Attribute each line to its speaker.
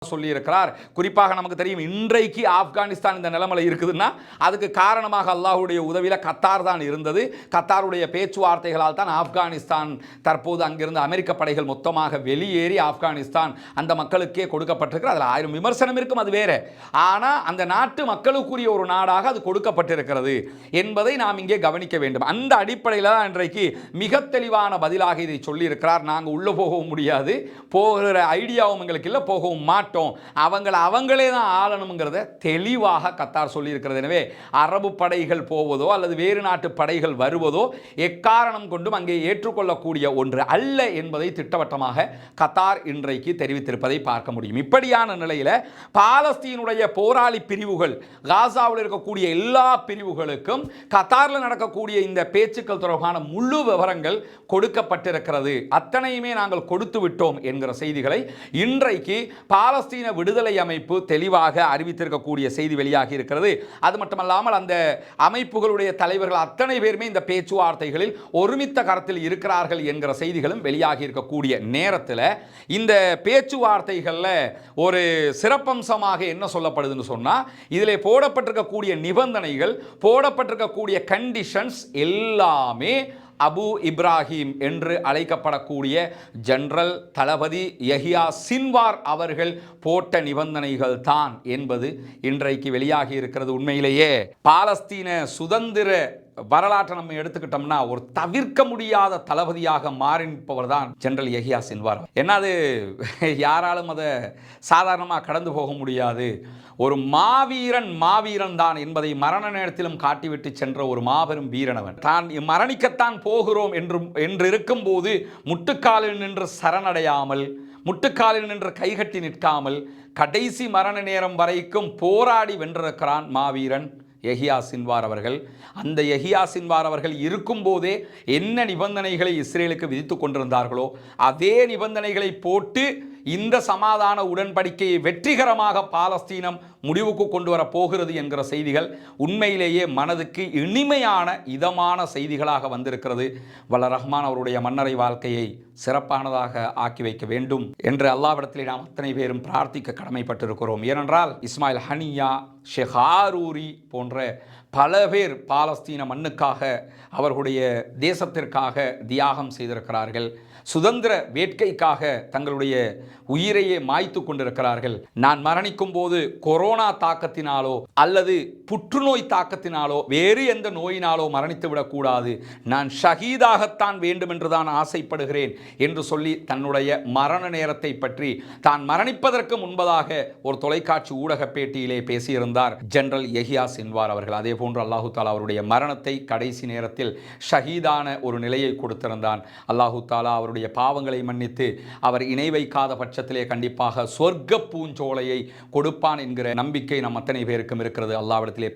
Speaker 1: சொல்லியிருக்கிறார். குறிப்பாக நமக்கு தெரியும், இன்றைக்கு ஆப்கானிஸ்தான் இந்த நிலைமையில் இருக்குதுன்னா அதுக்கு காரணமாக அல்லாஹ்வுடைய உதவியில் கத்தார் தான் இருந்தது. கத்தாருடைய பேச்சுவார்த்தைகளால் தான் ஆப்கானிஸ்தான் தற்போது அங்கிருந்து அமெரிக்க படைகள் மொத்தமாக வெளியேறி ஆப்கானிஸ்தான் அந்த மக்களுக்கே கொடுக்கப்பட்டிருக்கிறது. அதில் 1000 விமர்சனம் இருக்கும், அது வேற. ஆனால் அந்த நாட்டு மக்களுக்குரிய ஒரு நாடாக அது கொடுக்கப்பட்டிருக்கிறது என்பதை நாம் இங்கே கவனிக்க வேண்டும். அந்த அடிப்படையில் தான் இன்றைக்கு மிக தெளிவான பதிலாக இதை சொல்லியிருக்கிறார். நாங்கள் உள்ளே போகவும் முடியாது, போகிற ஐடியாவும் எங்களுக்கு இல்லை, போகவும் மாட்டோம், அவங்களே தான் ஆளணுங்கிறத தெளிவாக கத்தார் சொல்லியிருக்கிறது. எனவே அரபு படைகள் போவதோ அல்லது வேறு நாட்டு படைகள் வருவதோ எக்காரணம் கொண்டும் அங்கே ஏற்றுக்கொள்ளக்கூடிய ஒன்று அல்ல என்பதை திட்டவட்டமாக கத்தார் இன்றைக்கு தெரிவித்திருப்பதை பார்க்க முடியும். இப்படியான நிலையில் பாலஸ்தீனுடைய போராளி பிரிவுகள், காசாவில் இருக்கக்கூடிய எல்லா பிரிவுகளுக்கும் கத்தாரில் நடக்கக்கூடிய இந்த பேச்சுக்கள் தொடர்பான முழு விவரங்கள் கொடுக்கப்பட்டிருக்கிறது. அத்தனையுமே நாங்கள் கொடுத்து விட்டோம் என்கிற செய்திகளை இன்றைக்கு பாலஸ்தீன விடுதலை அமைப்பு தெளிவாக அறிவித்திருக்கக்கூடிய செய்தி வெளியாகி இருக்கிறது. அது மட்டுமல்லாமல் அந்த அமைப்புகளுடைய தலைவர்கள் அத்தனை பேருமே இந்த பேச்சுவார்த்தைகளில் ஒருமித்த கருத்தில் இருக்கிறார்கள் என்கிற செய்திகளும் வெளியாகி இருக்கக்கூடிய நேரத்தில் இந்த பேச்சுவார்த்தைகளில் ஒரு சிறப்பம்சமாக என்ன சொல்லப்படுதுன்னு சொன்னால், இதில் போடப்பட்டிருக்கக்கூடிய நிபந்தனைகள், போடப்பட்டிருக்கக்கூடிய கண்டிஷன்ஸ் எல்லாமே அபு இப்ராஹிம் என்று அழைக்கப்படக்கூடிய ஜெனரல் தளபதி யஹியா சின்வார் அவர்கள் போட்ட நிபந்தனைகள் தான் என்பது இன்றைக்கு வெளியாகி இருக்கிறது. உண்மையிலேயே பாலஸ்தீன சுதந்திர வரலாற்றை நம்ம எடுத்துக்கிட்டோம்னா ஒரு தவிர்க்க முடியாத தளபதியாக மாறி நிற்பவர் தான் ஜெனரல் யஹியா சின்வார். ஏன்னா அது யாராலும் அதை சாதாரணமாக கடந்து போக முடியாது. ஒரு மாவீரன் தான் என்பதை மரண நேரத்திலும் காட்டிவிட்டு சென்ற ஒரு மாபெரும் வீரனவன். தான் மரணிக்கத்தான் போகிறோம் என்று இருக்கும்போது முட்டுக்காலில் நின்று சரணடையாமல், முட்டுக்காலில் நின்று கைகட்டி நிற்காமல் கடைசி மரண நேரம் வரைக்கும் போராடி வென்றிருக்கிறான் மாவீரன் யஹியா சின்வார் அவர்கள். அந்த யஹியா சின்வார் அவர்கள் இருக்கும்போதே என்ன நிபந்தனைகளை இஸ்ரேலுக்கு விதித்து கொண்டிருந்தார்களோ அதே நிபந்தனைகளை போட்டு இந்த சமாதான உடன்படிக்கையை வெற்றிகரமாக பாலஸ்தீனம் முடிவுக்கு கொண்டு வர போகிறது என்கிற செய்திகள் உண்மையிலேயே மனதுக்கு இனிமையான இதமான செய்திகளாக வந்திருக்கிறது. வல்ல ரஹ்மான் அவருடைய மன்னரை வாழ்க்கையை சிறப்பானதாக ஆக்கி வைக்க வேண்டும் என்று அல்லாஹ்விடத்திலே நாம் அத்தனை பேரும் பிரார்த்திக்க கடமைப்பட்டிருக்கிறோம். ஏனென்றால் இஸ்மாயில் ஹனியா, ஷேக் ஆரூரி போன்ற பல பேர் பாலஸ்தீன மண்ணுக்காக, அவர்களுடைய தேசத்திற்காக தியாகம் செய்திருக்கிறார்கள். சுதந்திர வேட்கைக்காக தங்களுடைய உயிரையே மாய்த்து கொண்டிருக்கிறார்கள். நான் மரணிக்கும் போது கொரோனா தாக்கத்தினாலோ அல்லது புற்றுநோய் தாக்கத்தினாலோ வேறு எந்த நோயினாலோ மரணித்து விடக்கூடாது, நான் ஷஹீதாகத்தான் வேண்டும் என்று தான் ஆசைப்படுகிறேன் என்று சொல்லி தன்னுடைய மரண நேரத்தை பற்றி தான் மரணிப்பதற்கு முன்பதாக ஒரு தொலைக்காட்சி ஊடக பேட்டியிலே பேசியிருந்தார் ஜெனரல் யஹியா சின்வார் அவர்கள். அதே போன்று அல்லாஹு தாலா அவருடைய மரணத்தை கடைசி நேரத்தில் ஷஹீதான ஒரு நிலையை கொடுத்திருந்தான். அல்லாஹு தாலா அவருடைய பாவங்களை மன்னித்து அவர் இணை வைக்காத பட்சத்திலே கண்டிப்பாக சொர்க்க பூஞ்சோலையை கொடுப்பான் என்கிற நம்பிக்கை நம் அத்தனை பேருக்கும் இருக்கிறது. அல்லாஹ்விடத்திலே